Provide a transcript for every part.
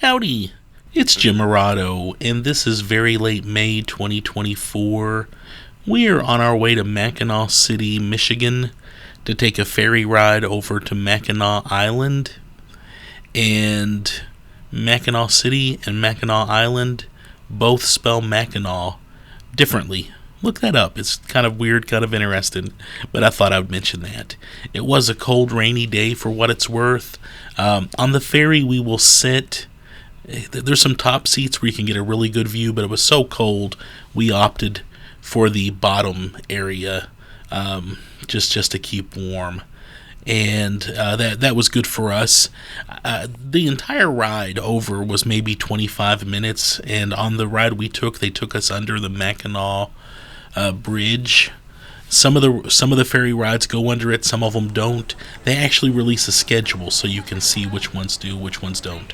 Howdy, it's Jim Morado, and this is very late May 2024. We are on our way to Mackinac City, Michigan, to take a ferry ride over to Mackinac Island. And Mackinac City and Mackinac Island both spell Mackinac differently. Look that up. It's kind of weird, kind of interesting, but I thought I would mention that. It was a cold, rainy day for what it's worth. On the ferry, we will sit. There's some top seats where you can get a really good view, but it was so cold, we opted for the bottom area, just to keep warm. And that was good for us. The entire ride over was maybe 25 minutes, and on the ride they took us under the Mackinac bridge. Some of the ferry rides go under it, some of them don't. They actually release a schedule so you can see which ones do, which ones don't.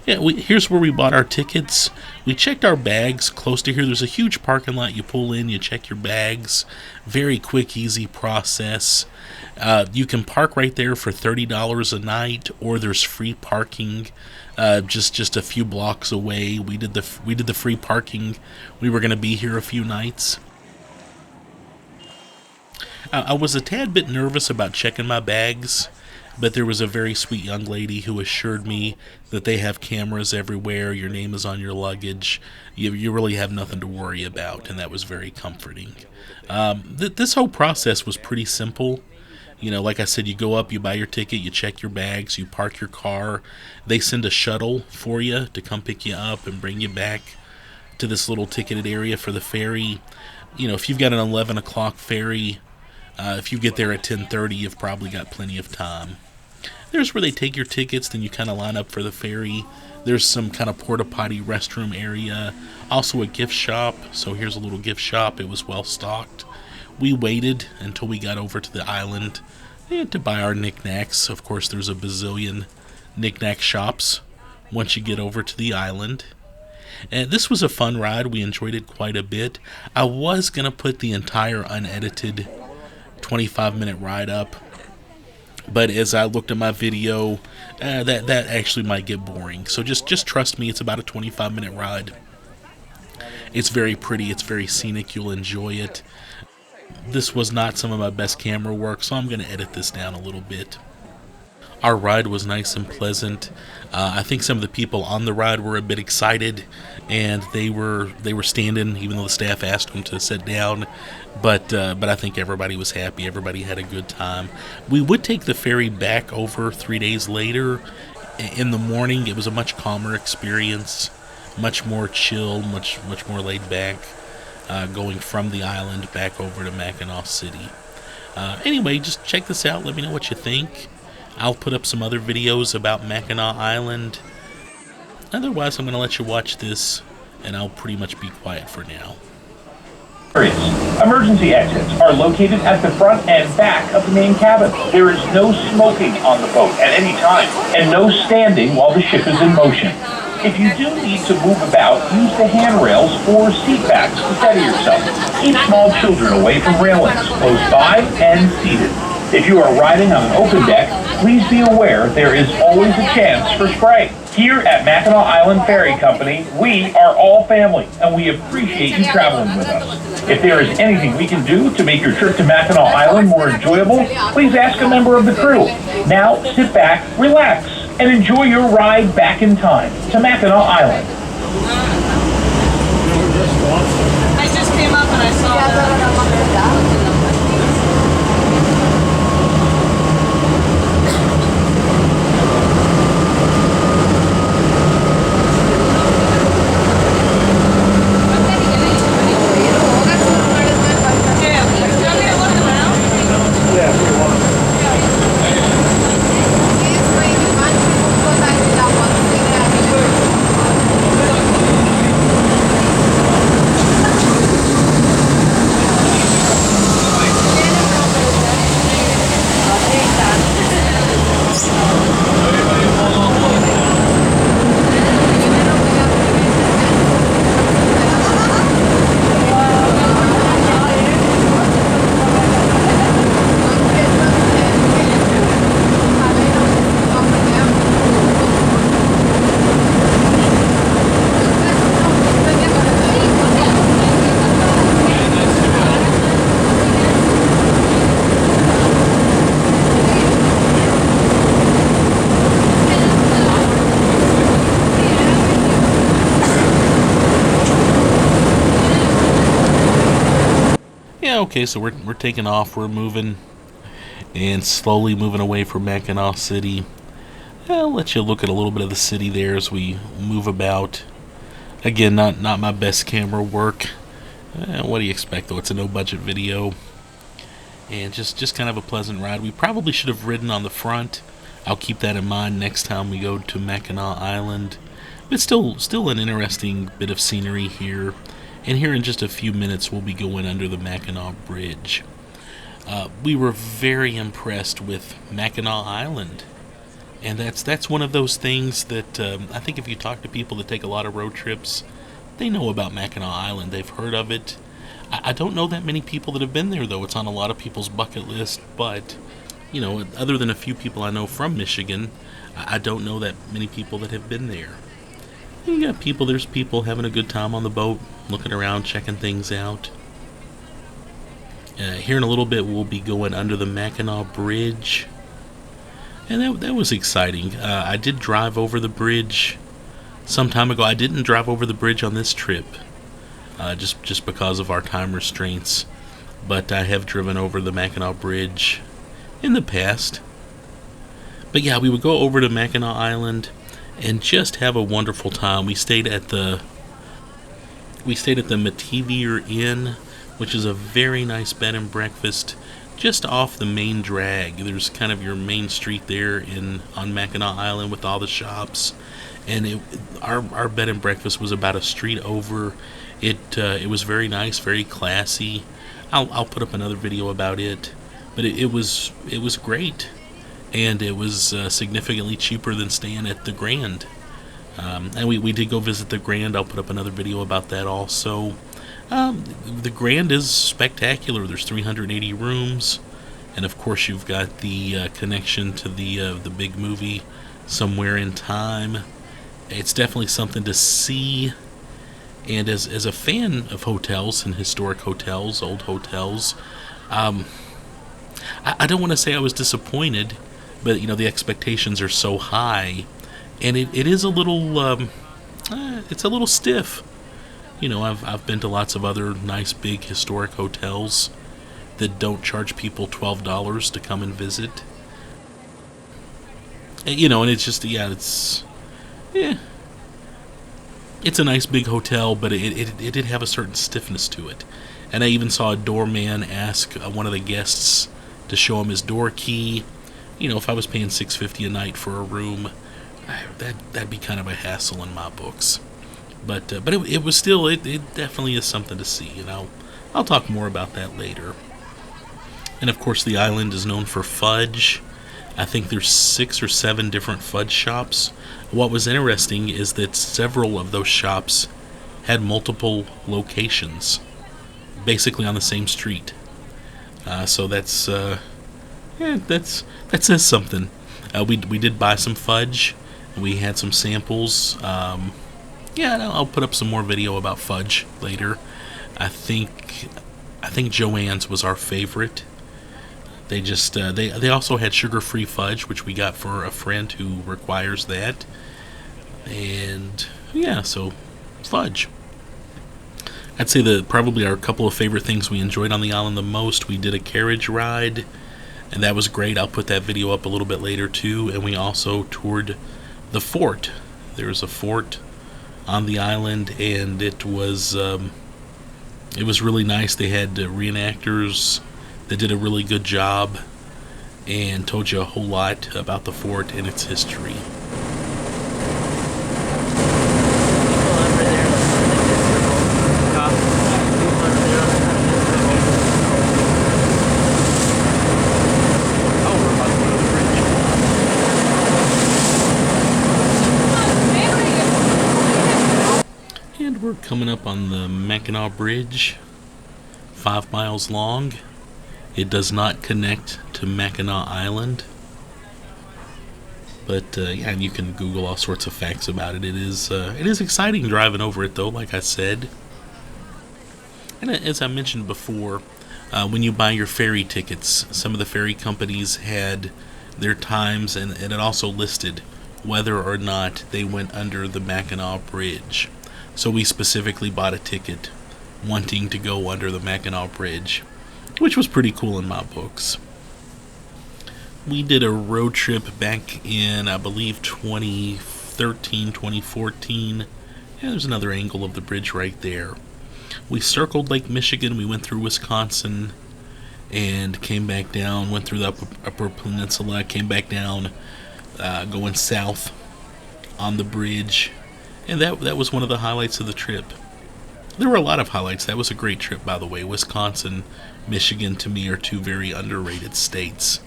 Yeah, here's where we bought our tickets. We checked our bags close to here. There's a huge parking lot. You pull in, you check your bags. Very quick, easy process. You can park right there for $30 a night, or there's free parking just a few blocks away. We did the free parking. We were going to be here a few nights. I was a tad bit nervous about checking my bags, but there was a very sweet young lady who assured me that they have cameras everywhere. Your name is on your luggage. You really have nothing to worry about, and that was very comforting. This whole process was pretty simple. You know, like I said, you go up, you buy your ticket, you check your bags, you park your car. They send a shuttle for you to come pick you up and bring you back to this little ticketed area for the ferry. You know, if you've got an 11 o'clock ferry, if you get there at 10:30, you've probably got plenty of time. There's where they take your tickets, then you kind of line up for the ferry. There's some kind of porta potty restroom area, also a gift shop. So here's a little gift shop. It was well stocked. We waited until we got over to the island to buy our knickknacks. Of course, there's a bazillion knickknack shops once you get over to the island. And this was a fun ride. We enjoyed it quite a bit. I was going to put the entire unedited 25-minute ride up, but as I looked at my video, that actually might get boring. So just trust me, it's about a 25-minute ride. It's very pretty, it's very scenic, you'll enjoy it. This was not some of my best camera work, so I'm going to edit this down a little bit. Our ride was nice and pleasant. I think some of the people on the ride were a bit excited, and they were standing, even though the staff asked them to sit down. But I think everybody was happy. Everybody had a good time. We would take the ferry back over 3 days later. In the morning, it was a much calmer experience, much more chill, much more laid back, going from the island back over to Mackinac City. Anyway, just check this out. Let me know what you think. I'll put up some other videos about Mackinac Island. Otherwise, I'm going to let you watch this, and I'll pretty much be quiet for now. Emergency exits are located at the front and back of the main cabin. There is no smoking on the boat at any time, and no standing while the ship is in motion. If you do need to move about, use the handrails or seat backs to steady yourself. Keep small children away from railings, close by and seated. If you are riding on an open deck, please be aware there is always a chance for spray. Here at Mackinac Island Ferry Company, we are all family, and we appreciate you traveling with us. If there is anything we can do to make your trip to Mackinac Island more enjoyable, please ask a member of the crew. Now, sit back, relax, and enjoy your ride back in time to Mackinac Island. I just came up and I saw that. Okay, so we're taking off. We're moving and slowly moving away from Mackinac City. I'll let you look at a little bit of the city there as we move about. Again, not my best camera work. What do you expect, though? It's a no-budget video. And just kind of a pleasant ride. We probably should have ridden on the front. I'll keep that in mind next time we go to Mackinac Island. But still an interesting bit of scenery here. And here in just a few minutes, we'll be going under the Mackinac Bridge. We were very impressed with Mackinac Island. And that's one of those things that I think if you talk to people that take a lot of road trips, they know about Mackinac Island. They've heard of it. I don't know that many people that have been there, though. It's on a lot of people's bucket list. But, other than a few people I know from Michigan, I don't know that many people that have been there. There's people having a good time on the boat, looking around, checking things out. Here in a little bit, we'll be going under the Mackinac Bridge. And that was exciting. I did drive over the bridge some time ago. I didn't drive over the bridge on this trip, just because of our time restraints. But I have driven over the Mackinac Bridge in the past. But yeah, we would go over to Mackinac Island and just have a wonderful time. We stayed at the Mativier Inn, which is a very nice bed and breakfast just off the main drag. There's kind of your main street there on Mackinac Island with all the shops, and our bed and breakfast was about a street over. It was very nice, very classy. I'll put up another video about it, but it was great, and it was significantly cheaper than staying at the Grand. And we did go visit the Grand. I'll put up another video about that also. The Grand is spectacular. There's 380 rooms, and of course you've got the connection to the big movie Somewhere in Time. It's definitely something to see. And as a fan of hotels and historic hotels, old hotels, I don't want to say I was disappointed, but the expectations are so high, and it is a little it's a little stiff. I've been to lots of other nice big historic hotels that don't charge people $12 to come and visit. And it's just it's a nice big hotel, but it did have a certain stiffness to it. And I even saw a doorman ask one of the guests to show him his door key. If I was paying $6.50 a night for a room, that'd be kind of a hassle in my books. But it was still, it definitely is something to see, I'll talk more about that later. And of course the island is known for fudge. I think there's 6 or 7 different fudge shops. What was interesting is that several of those shops had multiple locations, basically on the same street. So that says something. We did buy some fudge. We had some samples. I'll put up some more video about fudge later. I think Joann's was our favorite. They just they also had sugar-free fudge, which we got for a friend who requires that. And so fudge. I'd say probably our couple of favorite things we enjoyed on the island the most. We did a carriage ride, and that was great. I'll put that video up a little bit later too. And we also toured the fort. There's a fort on the island, and it was really nice. They had reenactors that did a really good job and told you a whole lot about the fort and its history. And we're coming up on the Mackinac Bridge, 5 miles long. It does not connect to Mackinac Island, but and you can Google all sorts of facts about it. It is exciting driving over it, though, like I said. And as I mentioned before, when you buy your ferry tickets, some of the ferry companies had their times, and it also listed whether or not they went under the Mackinac Bridge. So we specifically bought a ticket wanting to go under the Mackinac Bridge. which was pretty cool in my books. We did a road trip back in, I believe, 2013, 2014. And there's another angle of the bridge right there. We circled Lake Michigan, we went through Wisconsin, and came back down, went through the upper peninsula, came back down, going south on the bridge. And that was one of the highlights of the trip. There were a lot of highlights. That was a great trip, by the way. Wisconsin, Michigan, to me, are two very underrated states.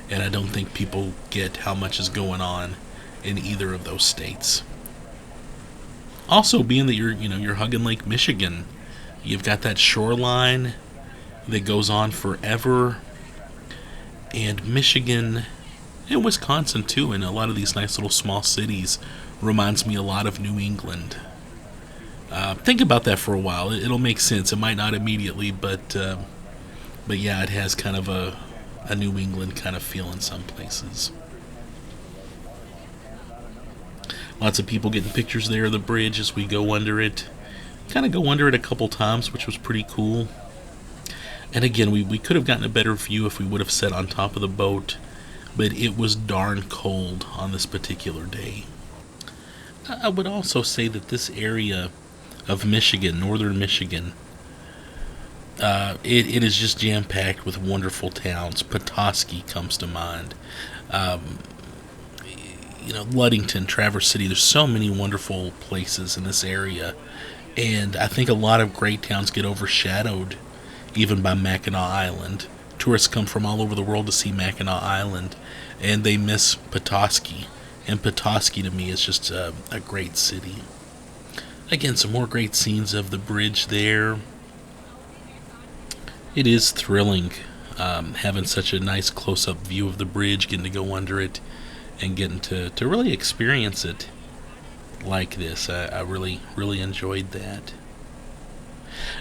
And I don't think people get how much is going on in either of those states. Also, being that you're hugging Lake Michigan, you've got that shoreline that goes on forever. And Michigan and Wisconsin too, and a lot of these nice little small cities, reminds me a lot of New England. Think about that for a while. It'll make sense. It might not immediately, but yeah, it has kind of a New England kind of feel in some places. Lots of people getting pictures there of the bridge as we go under it. Kind of go under it a couple times, which was pretty cool. And again, we could have gotten a better view if we would have sat on top of the boat, but it was darn cold on this particular day. I would also say that this area of Michigan, northern Michigan, it is just jam-packed with wonderful towns. Petoskey comes to mind. Ludington, Traverse City. There's so many wonderful places in this area. And I think a lot of great towns get overshadowed even by Mackinac Island. Tourists come from all over the world to see Mackinac Island, and they miss Petoskey. And Petoskey, to me, is just a great city. Again, some more great scenes of the bridge there. It is thrilling having such a nice close-up view of the bridge, getting to go under it, and getting to really experience it like this. I really, really enjoyed that.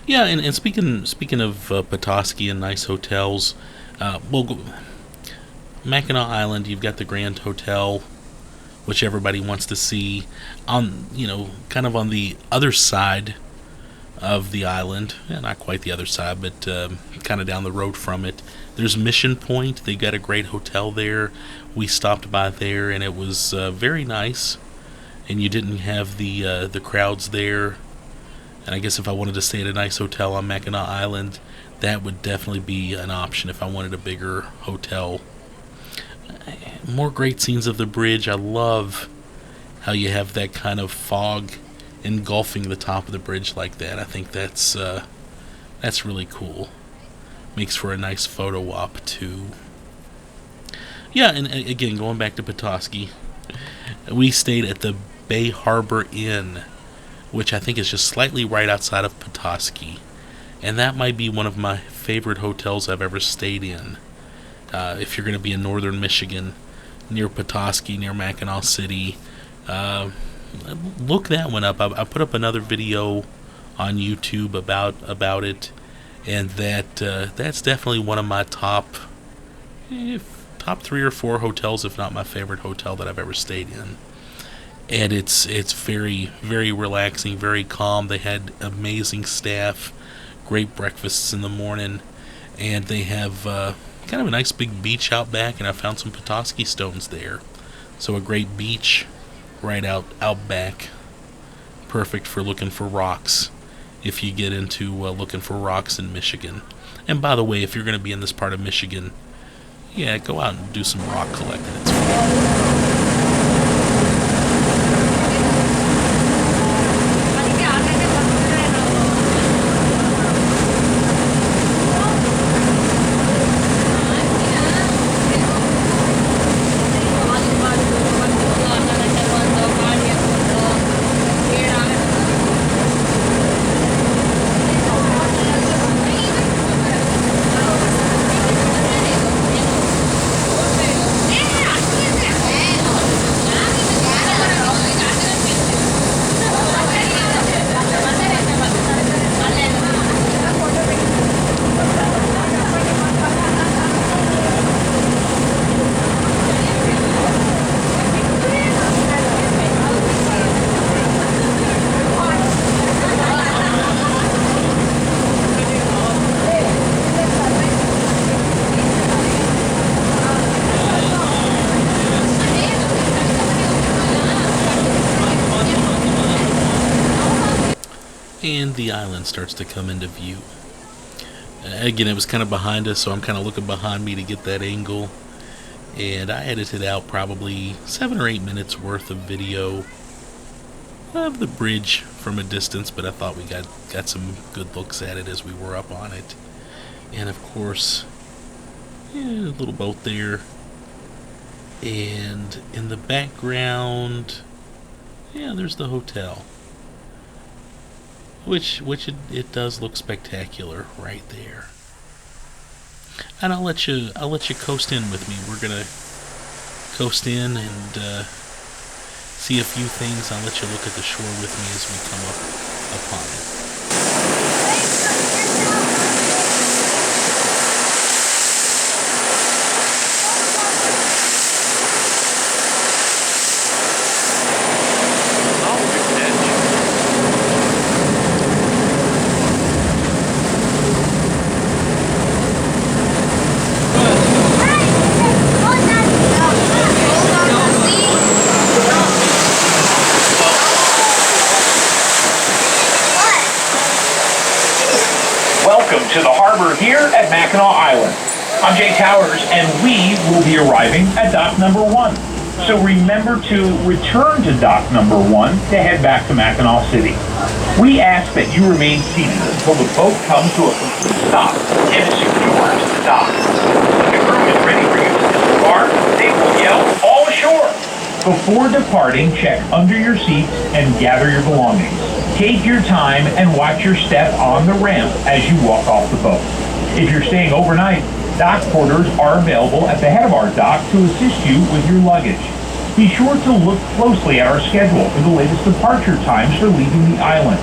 Yeah, and speaking of Petoskey and nice hotels, Mackinac Island, you've got the Grand Hotel, which everybody wants to see. Kind of on the other side of the island, not quite the other side, but kind of down the road from it, there's Mission Point. They've got a great hotel there. We stopped by there, and it was very nice. And you didn't have the crowds there. And I guess if I wanted to stay at a nice hotel on Mackinac Island, that would definitely be an option if I wanted a bigger hotel. More great scenes of the bridge. I love how you have that kind of fog engulfing the top of the bridge like that. I think that's really cool. Makes for a nice photo op too. Yeah, and again, going back to Petoskey, we stayed at the Bay Harbor Inn, which I think is just slightly right outside of Petoskey. And that might be one of my favorite hotels I've ever stayed in. If you're going to be in northern Michigan, near Petoskey, near Mackinac City, look that one up. I put up another video on YouTube about it, and that's definitely one of my top 3 or 4 hotels, if not my favorite hotel that I've ever stayed in. And it's very, very relaxing, very calm. They had amazing staff, great breakfasts in the morning, and they have kind of a nice big beach out back, and I found some Petoskey stones there. So a great beach right out back. Perfect for looking for rocks if you get into looking for rocks in Michigan. And by the way, if you're going to be in this part of Michigan, yeah, go out and do some rock collecting. It's fun. and the island starts to come into view. Again, it was kind of behind us, so I'm kind of looking behind me to get that angle. And I edited out probably 7 or 8 minutes worth of video of the bridge from a distance, but I thought we got some good looks at it as we were up on it. And of course, a little boat there. And in the background, there's the hotel. Which it does look spectacular right there. And I'll let you coast in with me. We're gonna coast in and see a few things. I'll let you look at the shore with me as we come up upon it. Welcome to the harbor here at Mackinac Island. I'm Jay Towers, and we will be arriving at dock number 1. So remember to return to dock number 1 to head back to Mackinac City. We ask that you remain seated until the boat comes to a complete stop and is secured to the dock. When the crew is ready for you to disembark, they will yell, "All ashore!" Before departing, check under your seats and gather your belongings. Take your time and watch your step on the ramp as you walk off the boat. If you're staying overnight, dock porters are available at the head of our dock to assist you with your luggage. Be sure to look closely at our schedule for the latest departure times for leaving the island.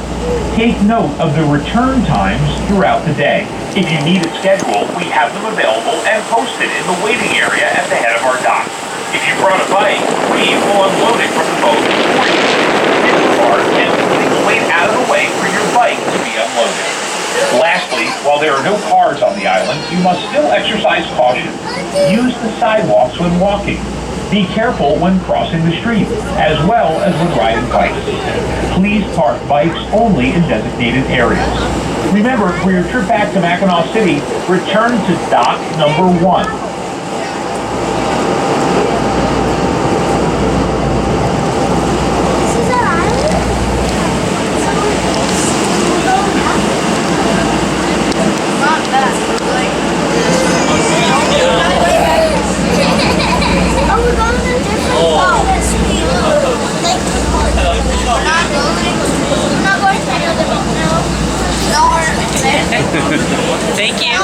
Take note of the return times throughout the day. If you need a schedule, we have them available and posted in the waiting area at the head of our dock. If you brought a bike, we will unload it from the boat for you. Disembark and please wait out of the way for your bike to be unloaded. Lastly, while there are no cars on the island, you must still exercise caution. Use the sidewalks when walking. Be careful when crossing the street, as well as when riding bikes. Please park bikes only in designated areas. Remember, for your trip back to Mackinac City, return to dock number 1. Thank you.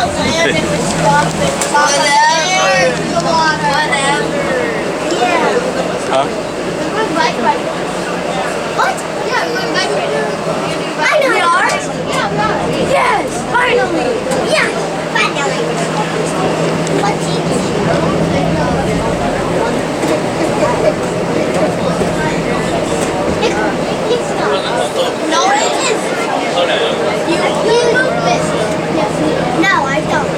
Huh? What? Yeah, we're going bike riding. I know we are. Yes, finally. Yeah, finally. What's No, it isn't. You move this. No, I don't.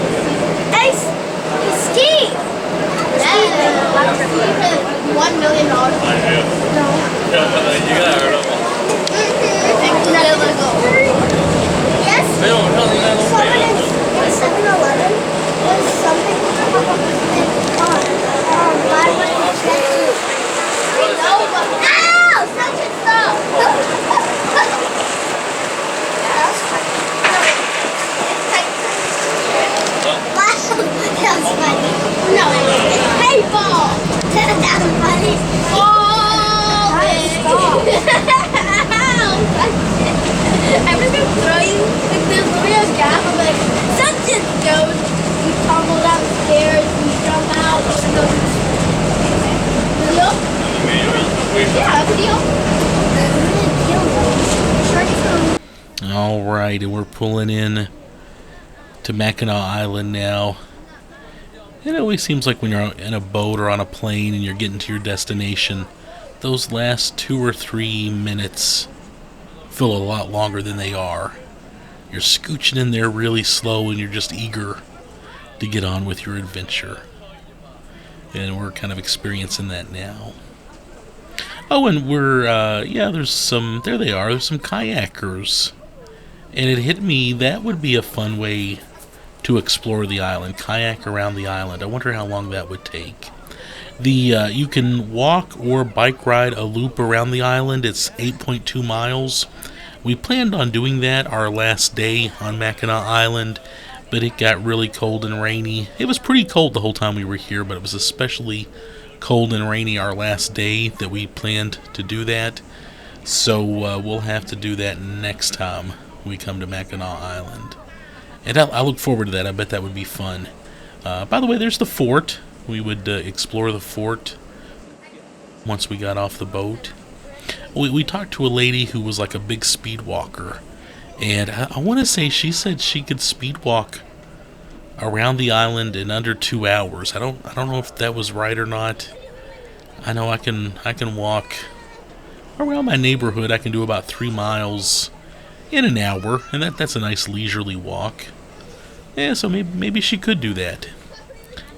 Hey, Steve. $1 million. No. You got heard of them. Yes. Someone in 7-Eleven. There's something Ow! Such a stuff. That was funny. No, it's paintball. That was funny. Oh, every time throwing like this real gap, I'm like, something goes. We tumble downstairs, we jump out, video? Yeah, video. All right, and we're pulling in to Mackinac Island now. It always seems like when you're in a boat or on a plane and you're getting to your destination, those last 2 or 3 minutes feel a lot longer than they are. You're scooching in there really slow and you're just eager to get on with your adventure. And we're kind of experiencing that now. Oh, and we're, there they are. There's some kayakers And it hit me that would be a fun way to explore the island, kayak around the island. I wonder how long that would take. You can walk or bike ride a loop around the island. It's 8.2 miles. We planned on doing that our last day on Mackinac Island, but it got really cold and rainy. It was pretty cold the whole time we were here, but it was especially cold and rainy our last day that we planned to do that. So we'll have to do that next time we come to Mackinac Island. And I look forward to that. I bet that would be fun. By the way, there's the fort. We would explore the fort once we got off the boat. We talked to a lady who was like a big speed walker. And I want to say she said she could speed walk around the island in under 2 hours. I don't know if that was right or not. I know I can walk around my neighborhood. I can do about 3 miles in an hour, and that's a nice leisurely walk. Yeah, so maybe she could do that.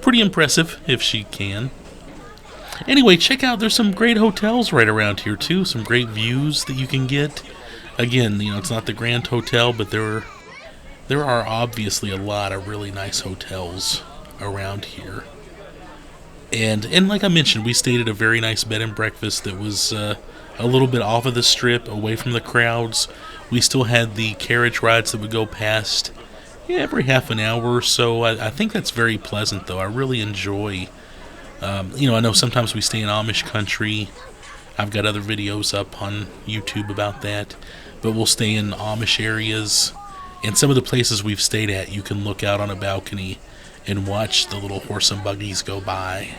Pretty impressive if she can. Anyway, check out, there's some great hotels right around here too. Some great views that you can get. Again, it's not the Grand Hotel, but there are obviously a lot of really nice hotels around here. And like I mentioned, we stayed at a very nice bed and breakfast that was a little bit off of the strip, away from the crowds. We still had the carriage rides that would go past every half an hour or so. I think that's very pleasant, though. I really enjoy, I know sometimes we stay in Amish country. I've got other videos up on YouTube about that. But we'll stay in Amish areas. And some of the places we've stayed at, you can look out on a balcony and watch the little horse and buggies go by.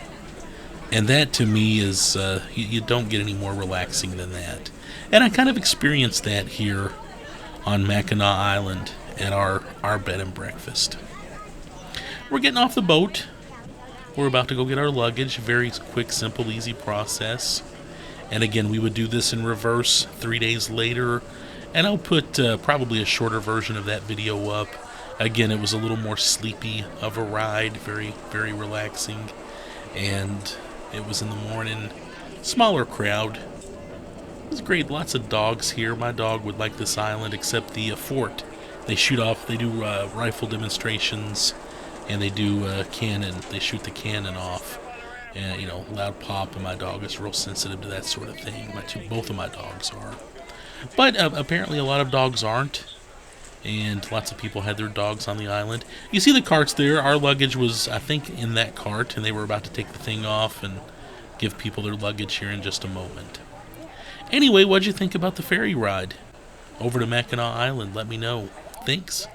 And that, to me, is, you don't get any more relaxing than that. And I kind of experienced that here on Mackinac Island at our bed and breakfast. We're getting off the boat. We're about to go get our luggage. Very quick, simple, easy process. And again, we would do this in reverse 3 days later. And I'll put probably a shorter version of that video up. Again, it was a little more sleepy of a ride. Very, very relaxing. And it was in the morning. Smaller crowd. It was great. Lots of dogs here. My dog would like this island, except the fort. They do rifle demonstrations, and they do cannon. They shoot the cannon off, and loud pop. And my dog is real sensitive to that sort of thing. Both of my dogs are, but apparently a lot of dogs aren't, and lots of people had their dogs on the island. You see the carts there. Our luggage was, I think, in that cart, and they were about to take the thing off and give people their luggage here in just a moment. Anyway, what'd you think about the ferry ride over to Mackinac Island? Let me know. Thanks.